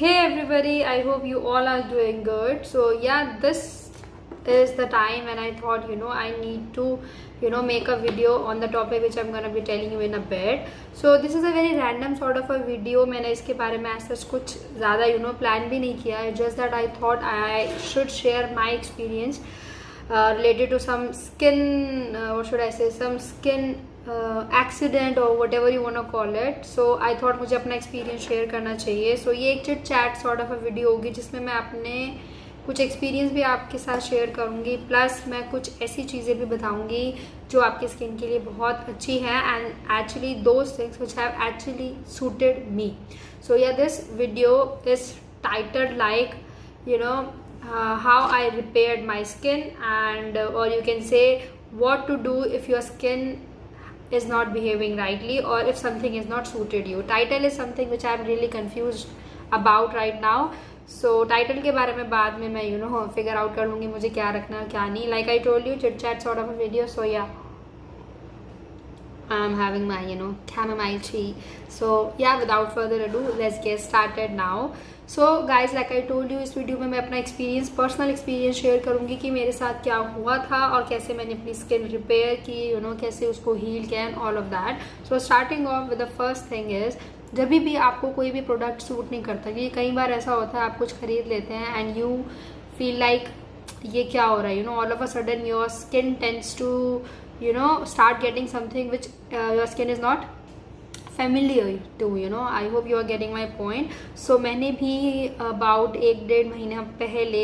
Hey everybody, I hope you all are doing good. So yeah, this is the time when I thought I need to make a video on the topic which I'm gonna be telling you in a bit. So this is a very random sort of a video. मैंने इसके बारे में ऐसा कुछ ज़्यादा plan भी नहीं किया है. Just that I thought I should share my experience related to some skin what should I say, some skin accident और whatever you want to call it. So I thought मुझे अपना experience share करना चाहिए. So ये एक chit chat sort of a video होगी जिसमें मैं अपने कुछ एक्सपीरियंस भी आपके साथ शेयर करूँगी, प्लस मैं कुछ ऐसी चीज़ें भी बताऊँगी जो आपकी स्किन के लिए बहुत अच्छी हैं and actually those things which have actually suited me. So ya this video is titled like how I repaired my skin and or you can say what to do if your skin is not behaving rightly or if something is not suited you. Title is something which I am really confused about right now. So title के बारे में बाद में मैं figure out कर लूँगी मुझे क्या रखना है क्या नहीं. Like I told you, chit chat sort of a video. So yeah, I'm having my chamomile tea. So yeah, without further ado, let's get started now. So guys, like I told you, इस video में मैं अपना experience, personal experience share करूँगी कि मेरे साथ क्या हुआ था और कैसे मैंने अपनी स्किन रिपेयर की, कैसे उसको हील किया and all of that. So starting of with the first thing is, जब भी आपको कोई भी प्रोडक्ट सूट नहीं करता, क्योंकि कई बार ऐसा होता है आप कुछ खरीद लेते हैं एंड यू फील लाइक ये क्या हो रहा है, all of a sudden your skin tends to start getting something which your skin is not familiar to. I hope you are getting my point. So मैंने भी about 1-1.5 महीना पहले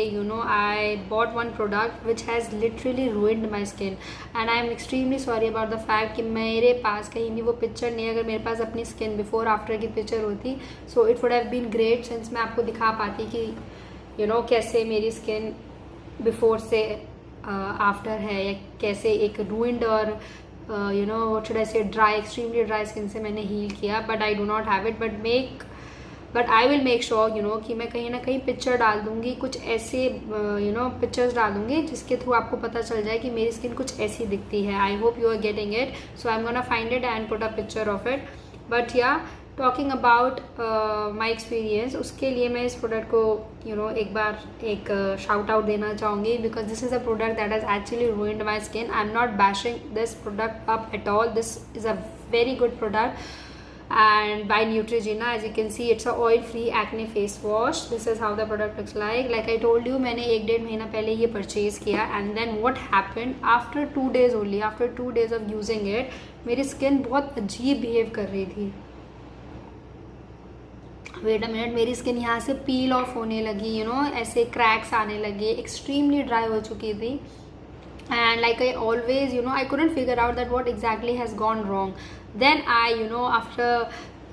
I bought one product which has literally ruined my skin and I am extremely sorry about the fact कि मेरे पास कहीं भी वो picture नहीं है. अगर मेरे पास अपनी स्किन बिफोर आफ्टर की पिक्चर होती so it would have been great since मैं आपको दिखा पाती कि कैसे मेरी स्किन बिफोर से आफ्टर है या कैसे एक रूइंड और व्हाट शुड आई से ड्राई, एक्सट्रीमली ड्राई स्किन से मैंने हील किया. But I do not have it, but I will make sure कि मैं कहीं ना कहीं पिक्चर डाल दूंगी, कुछ ऐसे पिक्चर्स डाल दूंगी जिसके थ्रू आपको पता चल जाए कि मेरी स्किन कुछ ऐसी दिखती है. I hope you are getting it. So I am gonna find it and put a picture of it. But yeah talking about my experience, उसके लिए मैं इस प्रोडक्ट को एक बार एक शाउट आउट देना चाहूँगी because this is a product that has actually ruined my skin. I am not bashing this product up at all. This is a very good product and by Neutrogena. As you can see, it's a oil free acne face wash. This is how the product looks like I told you, मैंने 1-1.5 महीना पहले ये purchase किया and then what happened after 2 days only, after 2 days of using it, मेरी skin बहुत अजीब behave कर रही थी. वेट अ मिनट, मेरी स्किन यहाँ से पील ऑफ होने लगी, ऐसे क्रैक्स आने लगे, एक्सट्रीमली ड्राई हो चुकी थी. And like I always, I couldn't figure out that what exactly has gone wrong. Then I, after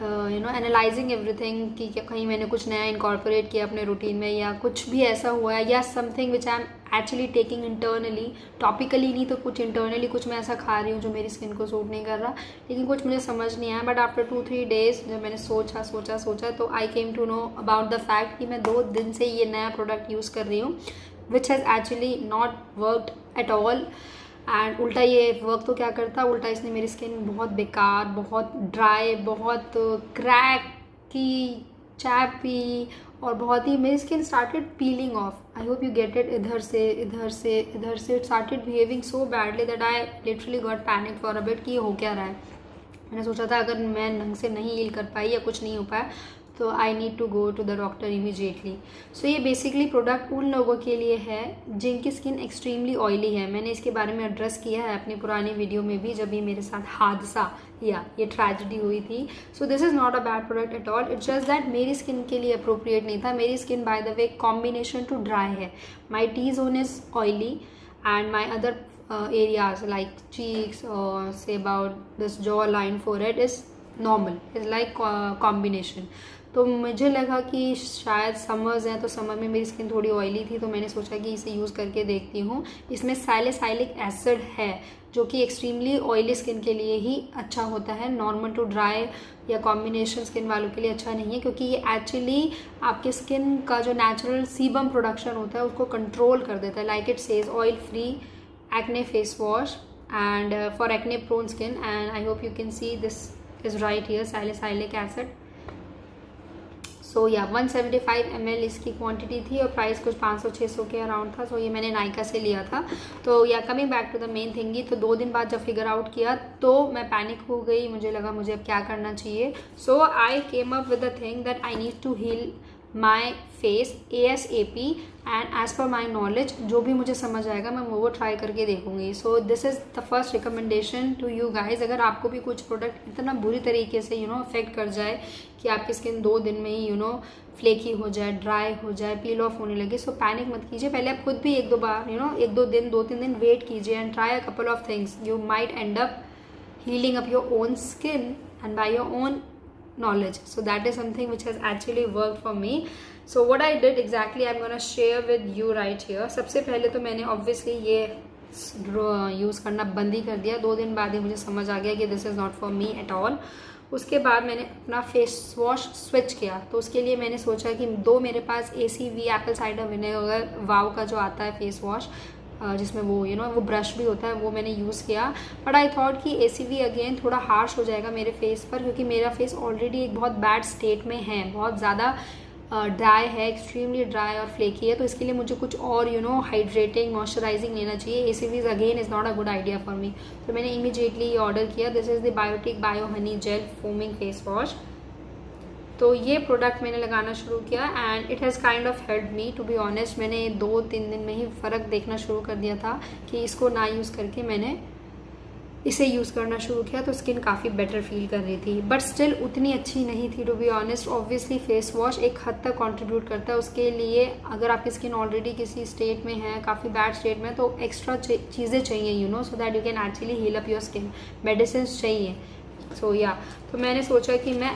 analyzing everything कि कहीं मैंने कुछ नया incorporate किया अपने रूटीन में या कुछ भी ऐसा हुआ है या something which I am actually taking internally, topically नहीं तो कुछ internally कुछ मैं ऐसा खा रही हूँ जो मेरी स्किन को सूट नहीं कर रहा, लेकिन कुछ मुझे समझ नहीं आया. बट आफ्टर 2-3 days जब मैंने सोचा तो I came to know about the fact कि मैं 2 दिन से ये नया प्रोडक्ट यूज़ कर रही हूँ which has actually not worked at all. And उल्टा ये वर्क तो क्या करता, उल्टा इसने मेरी स्किन बहुत बेकार, बहुत ड्राई, बहुत क्रैक की, चैपी और बहुत ही मेरी skin started piling of. I hope you get it. इधर से it started behaving so badly that I literally got panic for a bit कि ये हो क्या रहा है. मैंने सोचा था अगर मैं ढंग से नहीं हील कर पाई या कुछ नहीं हो पाया तो I need to go to the doctor immediately. So ये बेसिकली प्रोडक्ट उन लोगों के लिए है जिनकी स्किन एक्सट्रीमली ऑयली है. मैंने इसके बारे में एड्रेस किया है अपनी पुरानी वीडियो में भी जब भी मेरे साथ हादसा या ये ट्रेजेडी हुई थी. So this is not a bad product at all. It's just that मेरी स्किन के लिए अप्रोप्रिएट नहीं था. मेरी skin by the way combination to dry है. My T zone is oily and my other areas like cheeks or say about this jaw line, forehead is normal, is like combination. तो मुझे लगा कि शायद summers हैं तो summer में मेरी स्किन थोड़ी ऑयली थी तो मैंने सोचा कि इसे यूज़ करके देखती हूँ. इसमें सैलिसाइलिक एसिड है जो कि एक्सट्रीमली ऑयली स्किन के लिए ही अच्छा होता है, नॉर्मल टू ड्राई या कॉम्बिनेशन स्किन वालों के लिए अच्छा नहीं है क्योंकि ये एक्चुअली आपके स्किन का जो नेचुरल सीबम प्रोडक्शन होता है उसको कंट्रोल कर देता है. Like it says oil free acne face wash and for acne prone skin, and I hope you can see this is right here, salicylic acid. सो या 175 ml इसकी क्वांटिटी थी और प्राइस कुछ 500-600 के अराउंड था. सो ये मैंने नायका से लिया था. तो yeah coming back to the main thingy, तो 2 दिन बाद जब फिगर आउट किया तो मैं पैनिक हो गई. मुझे लगा मुझे अब क्या करना चाहिए. So I came up with the thing that I need to heal my face ASAP and as per my knowledge जो भी मुझे समझ आएगा मैं वो ट्राई करके देखूंगी. So this is the first recommendation to you guys. अगर आपको भी कुछ प्रोडक्ट इतना बुरी तरीके से अफेक्ट कर जाए कि आपकी स्किन 2 दिन में ही फ्लेकी हो जाए, ड्राई हो जाए, पील ऑफ होने लगे, सो पैनिक मत कीजिए. पहले आप खुद भी 1-2 बार 2-3 दिन वेट कीजिए and try a couple of things. You might and up healing up your own skin and by your own knowledge. So that is something which has actually worked for me. So what I did exactly I'm gonna share with you right here. सबसे पहले तो मैंने obviously ये use करना बंद ही कर दिया. 2 दिन बाद ही मुझे समझ आ गया कि this is not for me at all. उसके बाद मैंने अपना फेस वॉश स्विच किया. तो उसके लिए मैंने सोचा कि 2 मेरे पास ACV एप्पल साइडर विनेगर वाव का जो आता है फेस वॉश, जिसमें वो वो ब्रश भी होता है, वो मैंने यूज़ किया. बट आई थॉट कि ACV अगेन थोड़ा हार्श हो जाएगा मेरे फेस पर, क्योंकि मेरा फेस ऑलरेडी एक बहुत बैड स्टेट में है, बहुत ज़्यादा ड्राई है, एक्सट्रीमली ड्राई और फ्लेकी है. तो इसके लिए मुझे कुछ और हाइड्रेटिंग मॉइस्चराइजिंग लेना चाहिए. ACV again is not a good idea for me. तो मैंने इमीडिएटली ये ऑर्डर किया. This is the Biotique bio honey gel foaming face wash. तो ये प्रोडक्ट मैंने लगाना शुरू किया and it has kind of help me to be honest. मैंने 2-3 दिन में ही फ़र्क देखना शुरू कर दिया था कि इसको ना यूज़ करके मैंने इसे यूज़ करना शुरू किया तो स्किन काफ़ी बेटर फील कर रही थी. बट स्टिल उतनी अच्छी नहीं थी to be honest. Obviously face wash एक हद तक कंट्रीब्यूट करता है. उसके लिए अगर आपकी स्किन ऑलरेडी किसी स्टेट में है, काफ़ी बैड स्टेट में, तो एक्स्ट्रा चीज़ें चाहिए so that you can actually heal up your skin. Medicine चाहिए. सो या तो मैंने सोचा कि मैं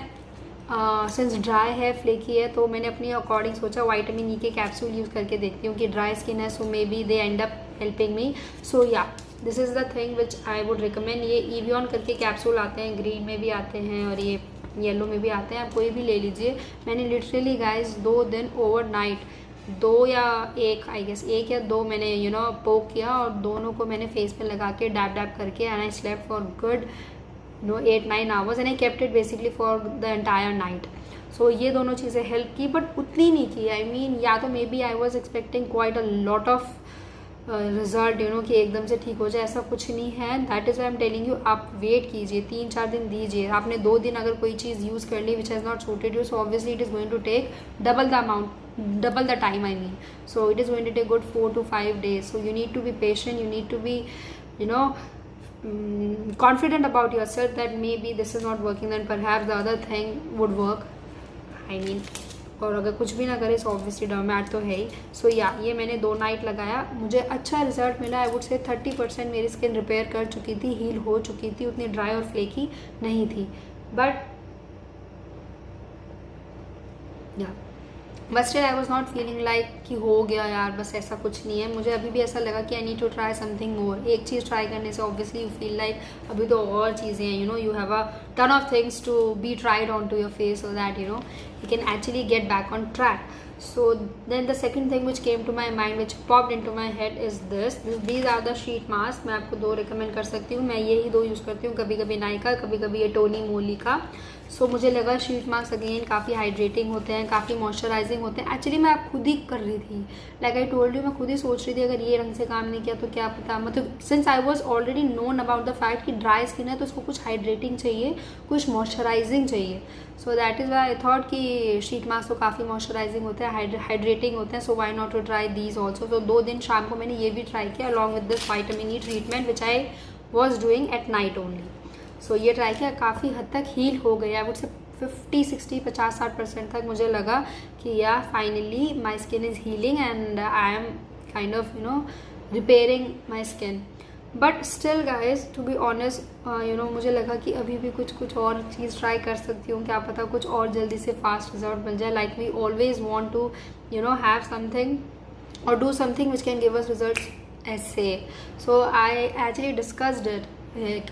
सिंस ड्राई है, फ्लेकी है, तो मैंने अपनी अकॉर्डिंग सोचा विटामिन E के कैप्सूल यूज़ करके देखती हूँ कि ड्राई स्किन है, so maybe they end up helping me. So ya this is the thing which I would recommend. ये एवियन करके कैप्सूल आते हैं, ग्रीन में भी आते हैं और ये येलो में भी आते हैं. आप कोई भी ले लीजिए. मैंने लिटरली गाइज 2 दिन ओवरनाइट 2 या 1 आई गेस 1 या 2 मैंने पोक किया और दोनों को मैंने फेस पे लगा के डैप डैप करके and I slept for good 8-9 hours and I kept it basically for the entire night. So ये दोनों चीज़ें हेल्प की बट उतनी नहीं की. I mean या तो maybe I was expecting quite a lot of result कि एकदम से ठीक हो जाए, ऐसा कुछ नहीं है. That is Y am telling you, आप वेट कीजिए, 3-4 दिन दीजिए. आपने 2 दिन अगर कोई चीज़ यूज़ कर ली which has not suited you, so obviously it is going to take double the amount, double the time I mean. So it is going to take good 4 to 5 days. So you need to be patient, you need to be confident about yourself that maybe this is not working, then perhaps the other thing would work. I mean, और अगर कुछ भी ना करे so obviously डरमैट तो है ही. सो या ये मैंने 2 नाइट लगाया, मुझे अच्छा रिजल्ट मिला. आई वुड से 30% मेरी स्किन रिपेयर कर चुकी थी, हील हो चुकी थी, उतनी ड्राई और फ्लेकी नहीं थी. But still I was not feeling like कि हो गया यार, बस ऐसा कुछ नहीं है. मुझे अभी भी ऐसा लगा कि I need to try something more. एक चीज़ ट्राई करने से ऑब्वियसली यू फील लाइक अभी तो और चीज़ें हैं, you have a ton of things to be tried on to your face so that you can actually get back on track. So then the second thing which came to my mind, which popped into my head is these are the sheet mask. मैं आपको 2 recommend कर सकती हूँ. मैं यही 2 use करती हूँ, कभी कभी नायका, कभी कभी ये टोनी मोली का. सो मुझे लगा शीट मास्क अगेन काफ़ी हाइड्रेटिंग होते हैं, काफ़ी मॉइस्चराइजिंग होते हैं. एक्चुअली मैं खुद ही कर रही थी, लाइक आई टोल्ड यू, मैं खुद ही सोच रही थी अगर ये रंग से काम नहीं किया तो क्या पता. मतलब since I was already known about the fact कि ड्राई स्किन है तो उसको कुछ हाइड्रेटिंग चाहिए, कुछ मॉइस्चराइजिंग चाहिए. So that is why I thought कि शीट मास्क तो काफ़ी मॉइस्चराइजिंग होते हैं, हाइड्रेटिंग होते हैं. So why not to try these also. तो 2 दिन शाम को मैंने ये भी ट्राई किया along with this vitamin E treatment which I was doing at night only. So ये ट्राई किया, काफ़ी हद तक हील हो गई. आई वुड से 50-60-50-60% तक मुझे लगा कि यार finally my skin is healing and I am kind of repairing my skin. But still guys to be honest मुझे लगा कि अभी भी कुछ और चीज़ ट्राई कर सकती हूँ, क्या पता कुछ और जल्दी से फास्ट रिजल्ट मिल जाए. Like we always want to have something or do something which can give us results as say. So I actually discussed it.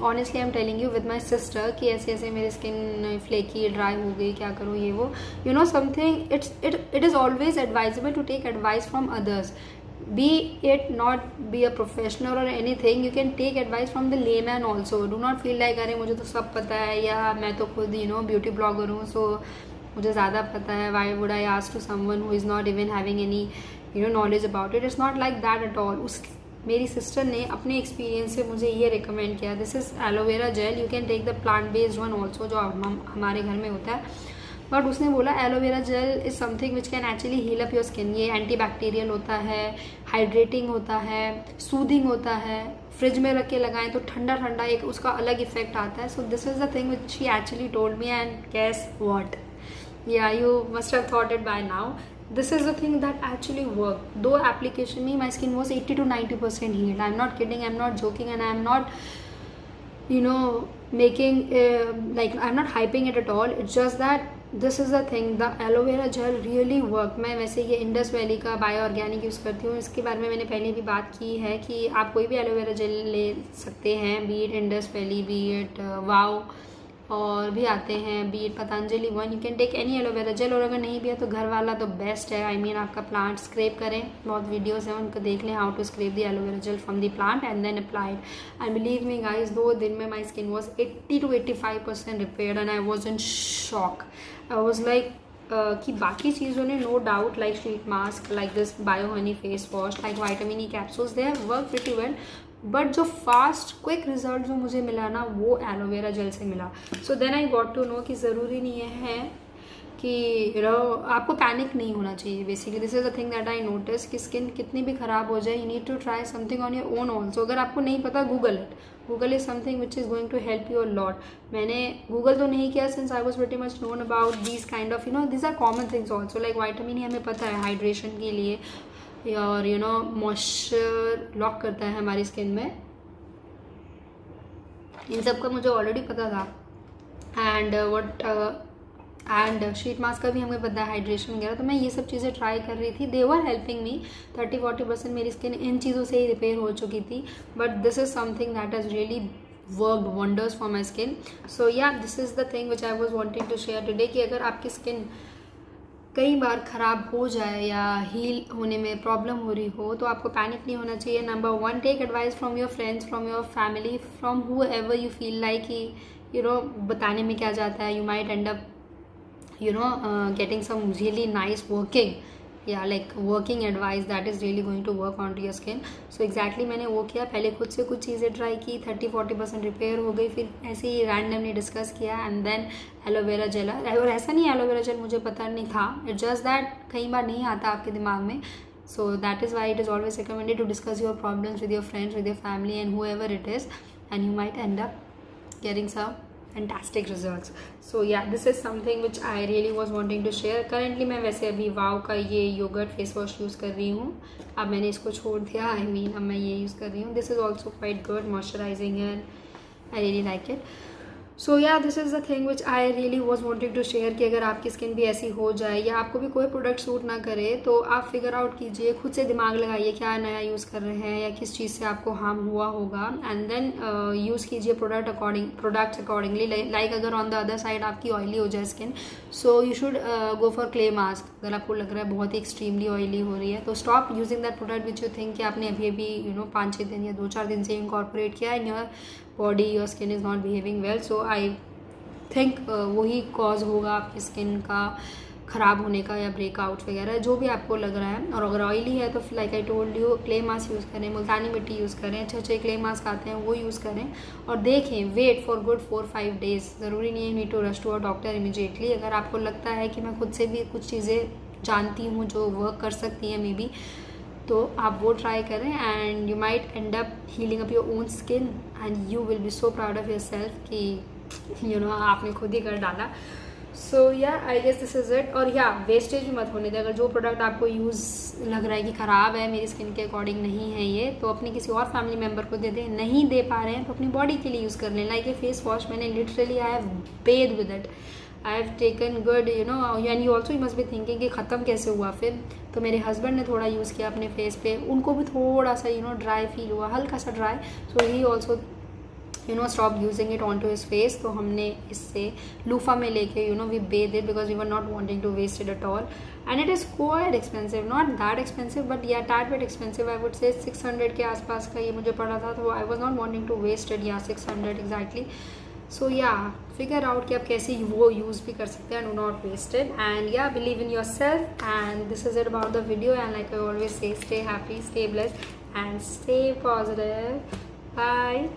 Honestly I'm telling you with my sister कि ऐसे ऐसे मेरी skin flaky dry हो गई, क्या करूँ ये वो. Something it is always advisable to take advice from others. Be it not be a professional or anything, you can take advice from the layman also. Do not feel like अरे मुझे तो सब पता है या मैं तो खुद ब्यूटी ब्लॉगर हूँ, so मुझे ज़्यादा पता है, why would I ask to someone who is not even having any knowledge about it. It's not like that at all. उस मेरी सिस्टर ने अपने एक्सपीरियंस से मुझे ये रिकमेंड किया. This is aloe vera gel. You can take the plant based one also, जो हमारे घर में होता है. बट उसने बोला aloe vera gel is something which can actually heal up your skin. ये एंटी बैक्टीरियल होता है, हाइड्रेटिंग होता है, सूदिंग होता है. फ्रिज में रख के लगाएं तो ठंडा ठंडा एक उसका अलग इफेक्ट आता है. So this is the thing which she actually told me. And guess what, ya you must have thought it by now. This is the thing that actually worked. Though application me, my skin was 80 to 90% healed. I'm not kidding, I'm not joking, and I'm not making like I'm not hyping it at all. It's just that this is the thing, the aloe vera gel really work. मैं वैसे ये Indus valley का bio organic use करती हूँ. इसके बारे में मैंने पहले भी बात की है कि आप कोई भी एलोवेरा जेल ले सकते हैं, be it Indus Valley, be it Wow, और भी आते हैं, be it Patanjali one. You can take any aloe vera gel. और अगर नहीं भी है तो घर वाला तो बेस्ट है. आई मीन आपका प्लांट स्क्रैप करें, बहुत वीडियोस हैं उनको देख लें, how to scrap the aloe vera gel from the plant and then apply it. And believe me guys, 2 दिन में my skin was 80 to 85% repaired. And I was in shock. I was like कि बाकी चीज़ों ने no doubt, like sheet mask, like this bio honey face wash, like vitamin E capsules, they have work pretty well. But जो fast quick result जो मुझे मिला ना, वो एलोवेरा जेल से मिला. So then I got to know कि ज़रूरी नहीं है कि आपको पैनिक नहीं होना चाहिए. Basically this is the thing that I notice कि स्किन कितनी भी ख़राब हो जाए, you need to try something on your own also. अगर आपको नहीं पता, Google it. Google is something which is going to help you a lot. मैंने गूगल तो नहीं किया since I was pretty much known about these kind of these are common things also. Like vitamin E हमें पता है hydration के लिए, और मॉइस्चर लॉक करता है हमारी स्किन में. इन सब का मुझे ऑलरेडी पता था. एंड शीट मास्क का भी हमें पता है, हाइड्रेशन वगैरह. तो मैं ये सब चीज़ें ट्राई कर रही थी. दे वर हेल्पिंग मी. 30-40% मेरी स्किन इन चीज़ों से ही रिपेयर हो चुकी थी. But this is something that has really worked wonders for my skin. So ya, this is the thing which I was wanting to share today, कि अगर आपकी skin कई बार ख़राब हो जाए या हील होने में प्रॉब्लम हो रही हो, तो आपको पैनिक नहीं होना चाहिए. Number 1, take advice from your friends, from your family, from whoever you feel like कि बताने में क्या जाता है. यू माइट एंड अप getting some really nice working advice that is really going to work onto your skin. So exactly मैंने वो किया. पहले खुद से कुछ चीज़ें ट्राई की, 30-40% रिपेयर हो गई. फिर ऐसे ही रैंडमली डिस्कस किया एंड देन एलोवेरा जेल. और ऐसा नहीं एलोवेरा जेल मुझे पता नहीं था, इट्स जस्ट दैट कई बार नहीं आता आपके दिमाग में. So that is why it is always recommended to discuss your problems with your friends, with your family and whoever it is, and you might end up getting some fantastic results. So yeah, this is something which I really was wanting to share. Currently मैं वैसे अभी वाव का ये yogurt face wash use कर रही हूँ. अब मैंने इसको छोड़ दिया. आई मीन अब मैं ये यूज़ कर रही हूँ. This is also quite good, moisturising है. I really like it. So ya, this is the thing which I really was wanting to share, कि अगर आपकी स्किन भी ऐसी हो जाए या आपको भी कोई प्रोडक्ट सूट ना करे, तो आप फिगर आउट कीजिए, खुद से दिमाग लगाइए क्या नया यूज़ कर रहे हैं या किस चीज़ से आपको हार्म हुआ होगा. एंड देन यूज़ कीजिए प्रोडक्ट्स अकॉर्डिंगली. लाइक अगर ऑन द अदर साइड आपकी ऑयली हो जाए skin, so you should go for clay mask. अगर आपको लग रहा है बहुत ही एक्सट्रीमली ऑयली हो रही है, तो stop using that product which you think कि आपने अभी 5-6 दिन या 2-4 दिन से इनकॉर्पोरेट किया in your body, your skin is not behaving well. So I think वही कॉज होगा आपकी स्किन का ख़राब होने का, या ब्रेकआउट वगैरह, जो भी आपको लग रहा है. और अगर ऑयली है तो like I told you, clay mask use करें, मुल्तानी मिट्टी यूज़ करें. अच्छे क्ले मास्क आते हैं, वो यूज़ करें. और देखें, वेट फॉर गुड 4-5 डेज. ज़रूरी नहीं है need to rush to a doctor immediately. अगर आपको लगता है कि मैं खुद से भी कुछ चीज़ें जानती हूँ जो वर्क कर सकती हैं मे बी, तो आप वो ट्राई करें. And you might and up healing up your own skin and you will be so proud of yourself कि आपने खुद ही कर डाला. So yeah, I guess this is it. और या, वेस्टेज भी मत होने दें. अगर जो प्रोडक्ट आपको यूज़ लग रहा है कि ख़राब है, मेरी स्किन के अकॉर्डिंग नहीं है ये, तो अपने किसी और फैमिली मेम्बर को दे दें. नहीं दे पा रहे हैं तो अपनी बॉडी के लिए यूज़ कर लें. लाइक ए फेस वॉश, मैंने literally I have bathed with it. I have taken good and you also you must be thinking कि ख़त्म कैसे हुआ. फिर तो मेरे हस्बैंड ने थोड़ा यूज़ किया अपने फेस पे, उनको भी थोड़ा सा ड्राई फील हुआ, हल्का सा dry. So he also stop using it onto his face. तो हमने इससे लूफा में लेके we bathed it because we were not wanting to waste it at all. And it is quite expensive, not that expensive but yeah, tad bit expensive. I would say 600 के आसपास का ये मुझे पड़ा था. तो I was not wanting to waste it. Yeah, 600 exactly. सो या figure out कि आप कैसे वो यूज़ भी कर सकते हैं, do not waste it, and ya believe in yourself, and this is it about the video, and like I always say, stay happy, stay blessed, and stay positive. Bye.